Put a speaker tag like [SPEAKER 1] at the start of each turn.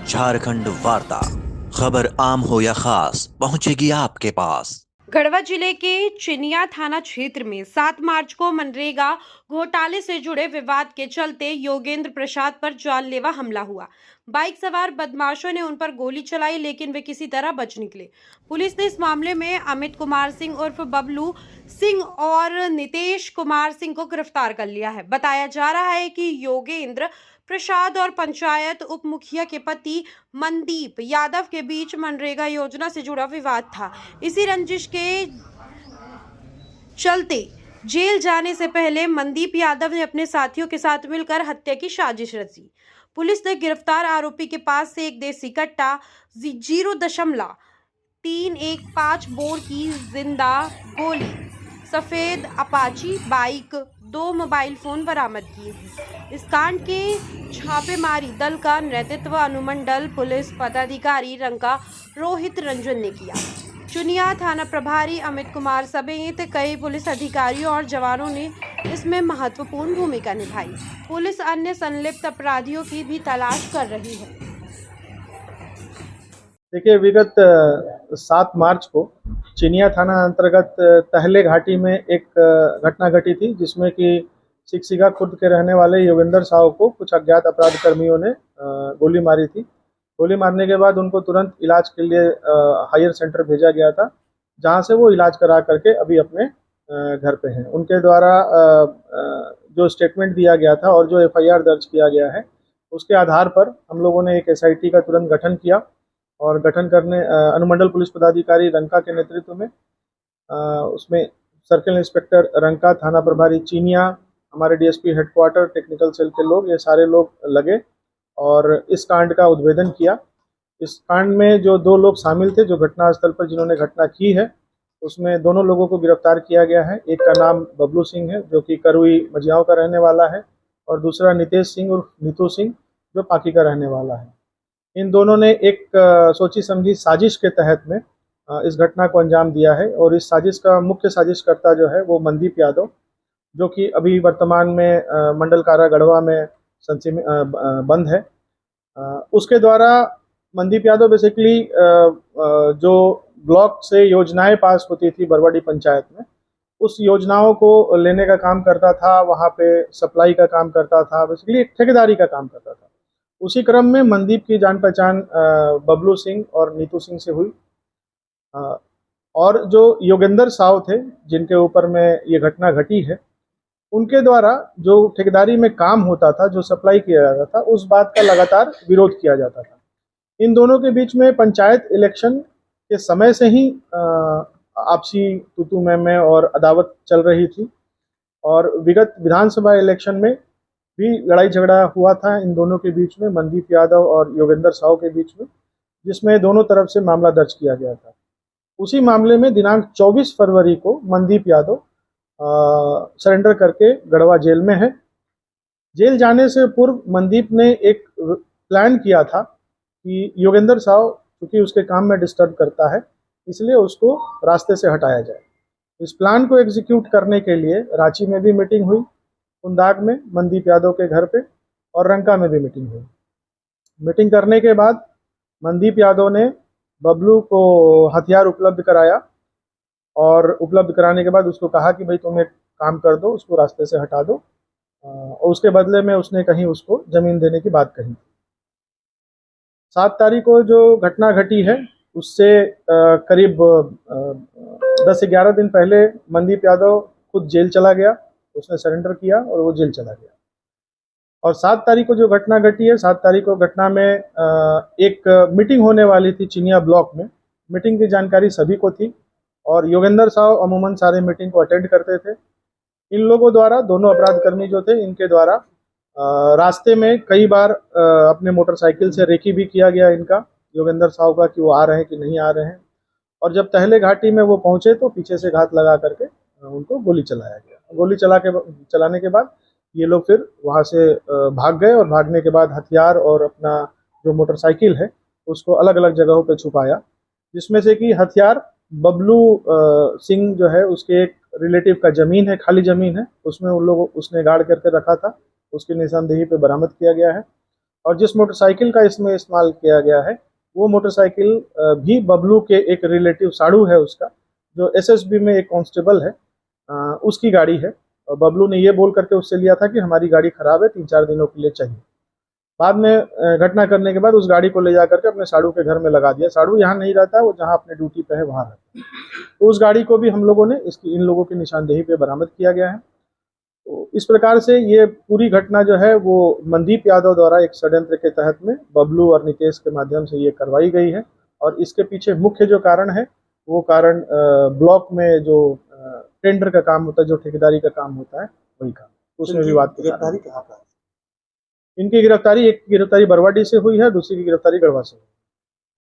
[SPEAKER 1] झारखंड वार्ता, खबर आम हो या खास पहुंचेगी आपके पास।
[SPEAKER 2] गढ़वा जिले के चिनिया थाना क्षेत्र में 7 मार्च को मनरेगा घोटाले से जुड़े विवाद के चलते योगेंद्र प्रसाद पर जानलेवा हमला हुआ। बाइक सवार बदमाशों ने उन पर गोली चलाई, लेकिन वे किसी तरह बच निकले। पुलिस ने इस मामले में अमित कुमार सिंह उर्फ बबलू सिंह और नितेश कुमार सिंह को गिरफ्तार कर लिया है। बताया जा रहा है कि योगेंद्र प्रसाद और पंचायत उप मुखिया के पति मनदीप यादव के बीच मनरेगा योजना से जुड़ा विवाद था। इसी रंजिश के चलते जेल जाने से पहले मनदीप यादव ने अपने साथियों के साथ मिलकर हत्या की साजिश रची। पुलिस ने गिरफ्तार आरोपी के पास से एक देसी कट्टा 0.315 बोर की जिंदा गोली, सफेद अपाची बाइक, 2 मोबाइल फोन बरामद किए हैं। इस कांड के छापेमारी दल का नेतृत्व अनुमंडल पुलिस पदाधिकारी रंका रोहित रंजन ने किया। चुनिया थाना प्रभारी अमित कुमार समेत कई पुलिस अधिकारियों और जवानों ने इसमें महत्वपूर्ण भूमिका निभाई। पुलिस अन्य संलिप्त अपराधियों की भी तलाश कर रही है।
[SPEAKER 3] देखिए, विगत 7 मार्च को चिनिया थाना अंतर्गत तहले घाटी में एक घटना घटी थी, जिसमें कि सिकसिगा खुर्द के रहने वाले योगेंद्र साहू को कुछ अज्ञात अपराध कर्मियों ने गोली मारी थी। गोली मारने के बाद उनको तुरंत इलाज के लिए हायर सेंटर भेजा गया था, जहां से वो इलाज करा करके अभी अपने घर पे हैं। उनके द्वारा जो स्टेटमेंट दिया गया था और जो एफआईआर दर्ज किया गया है, उसके आधार पर हम लोगों ने एक एसआईटी का तुरंत गठन किया और गठन करने अनुमंडल पुलिस पदाधिकारी रंका के नेतृत्व में उसमें सर्किल इंस्पेक्टर रंका, थाना प्रभारी चीनिया, हमारे डीएसपी हेडक्वार्टर, टेक्निकल सेल के लोग, ये सारे लोग लगे और इस कांड का उद्भेदन किया। इस कांड में जो 2 लोग शामिल थे, जो घटनास्थल पर जिन्होंने घटना की है, उसमें दोनों लोगों को गिरफ्तार किया गया है। एक का नाम बबलू सिंह है, जो कि करुई मजियाओं का रहने वाला है, और दूसरा नितेश सिंह उर्फ नीतू सिंह, जो पाकी का रहने वाला है। इन दोनों ने एक सोची समझी साजिश के तहत में इस घटना को अंजाम दिया है, और इस साजिश का मुख्य साजिशकर्ता जो है वो मनदीप यादव, जो कि अभी वर्तमान में मंडल कारा गढ़वा में बंद है। उसके द्वारा मनदीप यादव बेसिकली जो ब्लॉक से योजनाएं पास होती थी बरवाडी पंचायत में, उस योजनाओं को लेने का काम करता था, वहाँ पे सप्लाई का काम करता था, बेसिकली एक ठेकेदारी का काम करता था। उसी क्रम में मनदीप की जान पहचान बबलू सिंह और नीतू सिंह से हुई, और जो योगेंद्र साहू थे, जिनके ऊपर में ये घटना घटी है, उनके द्वारा जो ठेकेदारी में काम होता था, जो सप्लाई किया जाता था, उस बात का लगातार विरोध किया जाता था। इन दोनों के बीच में पंचायत इलेक्शन के समय से ही आपसी तू मैं और अदावत चल रही थी, और विगत विधानसभा इलेक्शन में भी लड़ाई झगड़ा हुआ था इन दोनों के बीच में, मनदीप यादव और योगेंद्र साहू के बीच में, जिसमें दोनों तरफ से मामला दर्ज किया गया था। उसी मामले में दिनांक 24 फरवरी को मनदीप यादव सरेंडर करके गढ़वा जेल में है। जेल जाने से पूर्व मनदीप ने एक प्लान किया था कि योगेंद्र साहू क्योंकि उसके काम में डिस्टर्ब करता है, इसलिए उसको रास्ते से हटाया जाए। इस प्लान को एग्जीक्यूट करने के लिए रांची में भी मीटिंग हुई, कुंदाग में मनदीप यादव के घर पे, और रंका में भी मीटिंग हुई। मीटिंग करने के बाद मनदीप यादव ने बबलू को हथियार उपलब्ध कराया, और उपलब्ध कराने के बाद उसको कहा कि भाई तुम एक काम कर दो, उसको रास्ते से हटा दो, और उसके बदले में उसने कहीं उसको जमीन देने की बात कही। 7 तारीख को जो घटना घटी है, उससे करीब 10-11 दिन पहले मनदीप यादव खुद जेल चला गया, उसने सरेंडर किया और वो जेल चला गया। और 7 तारीख को जो घटना घटी है, 7 तारीख को घटना में एक मीटिंग होने वाली थी चिनिया ब्लॉक में। मीटिंग की जानकारी सभी को थी, और योगेंद्र साहू अमूमन सारे मीटिंग को अटेंड करते थे। इन लोगों द्वारा, दोनों अपराध कर्मी जो थे, इनके द्वारा रास्ते में कई बार अपने मोटरसाइकिल से रेकी भी किया गया इनका, योगेंद्र साहू का, कि वो आ रहे हैं कि नहीं आ रहे हैं। और जब तहले घाटी में वो पहुंचे तो पीछे से घात लगा करके उनको गोली चलाया गया। गोली चलाने के बाद ये लोग फिर वहाँ से भाग गए, और भागने के बाद हथियार और अपना जो मोटरसाइकिल है उसको अलग अलग जगहों पे छुपाया, जिसमें से कि हथियार बबलू सिंह जो है, उसके एक रिलेटिव का ज़मीन है, खाली ज़मीन है, उसमें उसने गाड़ करके रखा था, उसकी निशानदेही पे बरामद किया गया है। और जिस मोटरसाइकिल का इसमें इस्तेमाल किया गया है वो मोटरसाइकिल भी बबलू के एक रिलेटिव साड़ू है उसका, जो एसएसबी में एक कांस्टेबल है, उसकी गाड़ी है। और बबलू ने ये बोल करके उससे लिया था कि हमारी गाड़ी खराब है, 3-4 दिनों के लिए चाहिए। बाद में घटना करने के बाद उस गाड़ी को ले जा करके अपने साड़ू के घर में लगा दिया। साड़ू यहाँ नहीं रहता है, वो जहाँ अपने ड्यूटी पे है वहाँ रहता है। तो उस गाड़ी को भी हम लोगों ने इन लोगों की निशानदेही पे बरामद किया गया है। तो इस प्रकार से ये पूरी घटना जो है वो मनदीप यादव द्वारा एक षड्यंत्र के तहत में बबलू और नितेश के माध्यम से ये करवाई गई है। और इसके पीछे मुख्य जो कारण है वो कारण ब्लॉक में जो टेंडर का काम होता है, जो ठेकेदारी का काम होता है, वही काम, उसमें विवाद के कारण।
[SPEAKER 4] गिरफ्तारी कहाँ पर?
[SPEAKER 3] इनकी गिरफ्तारी, एक की गिरफ्तारी बरवाडी से हुई है, दूसरी की गिरफ्तारी गढ़वा से हुई है।